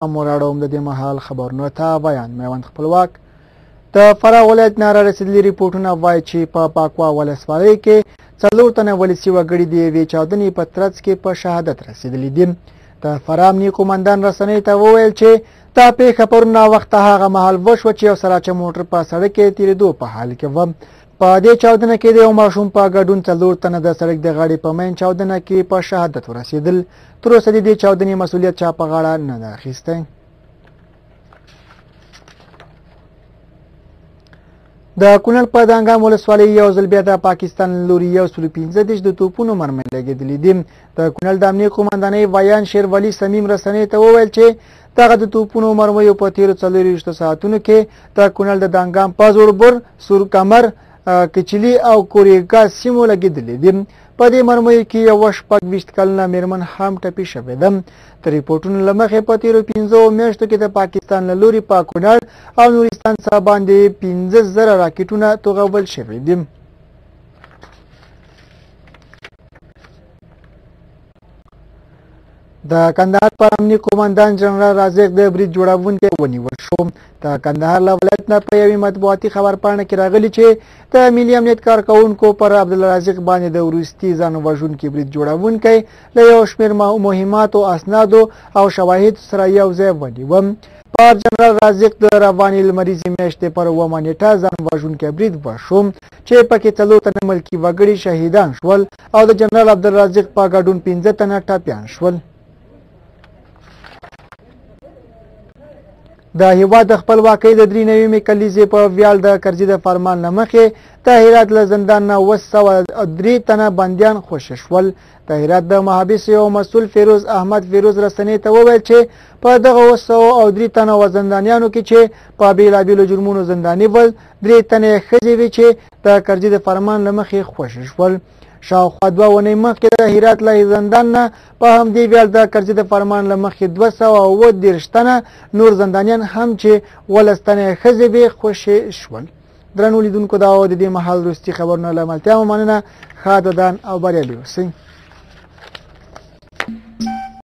موراړوم د دې مهال خبرونو ته بیان میوند خپلواک د فراه ولایت نه رارسېدلي ریپورټونه وایي چې په پاکوا ولسوالۍ کې 4 تنه ولسي وګړي د یوې چاودنې په ترڅ کې په شهادت رسېدلي دي. د فراه امنیه قومندان رسنیو ته وویل چې دا پیښه پرون ناوخته هغه مهال وشوه چې یو سراچه موټر په سړک کې تېرېدو په حال کې و. په دې چاودنه کې د یو ماشوم په ګډون 4 تنه د سړک د غاړې په مین چاودنه کې په شهادت ورسېدل. تر اوسه د دې چاودنې مسؤلیت چا په غاړه نه ده اخیستی. د کونړ په دانګام ولسوالۍ یو ځل بیا د پاکستان له لوري 115 د توپونو مرمۍ لګېدلې دي. د کونړ د امنیې قومندانۍ ویان شیرولي صمیم رسنیو ته وویل چې دغه د توپونو مرمیو په تیرو 24 ساعتونو کې د کونړ د دانګام په زوړبر، سورکمر، کچلي او کوریګا سیمو لګېدلې دي. په دې مرمیو کې یوه 26 کلنه میرمن هم ټپي شوې ده. د ریپورټونو له مخې په تیرو 15 میاشتو کې د پاکستان له لوري په کونړ او نورستان څخه باندې 15,000 راکټونه توغول شوي دي. د کندهار په امنیه قومندان جنرال رازق د برید جوړونکی ونیول شو. د کندهار له ولایت نه په یوې مطبوعاتي خبرپاڼه کې راغلي چې د ملي امنیت کارکوونکو پر عبدالرازق باندې د وروستي ځان وژونکي برید جوړونکی له یو شمېر مهماتو، اسنادو او شواهدو سره یو ځای ونیوه. پر جنرال رازق د روانې لمریزې میاشتې پر 9 نیټه ځان وژونکی برید وشو چې پکې 4 تنه ملکي وګړي شهیدان شول او د جنرال عبدالرازق په ګډون 15 تنه ټپیان شول. د هیواد د خپلواکۍ د 93مې کلیزې په ویاړ د کرزي د فرمان له مخې د هرات له زندان نه 203 تنه بندیان خوشي شول. د هرات د محابسو یو مسؤل فیروز احمد فیروز رسنیو ته وویل چې په دغه 203 تنه زندانیانو کې چې په بېلابېلو جرمونو زنداني ول، 3 تنې ښځې وې چې د کرزي د فرمان له مخې خوشي شول. شاوخوا 2 اونۍ مخکې د هرات له زندان نه په همدې ویاړ د کرزي د فرمان له مخې 230 تنه نور زندانیان هم چې 12 تنې ښځې وې خوشي شول. درنو لیدونکو دا د دې مهال وروستي خبرونه له ملتیا مو مننه. ښه ددان او بریالي اوسئ.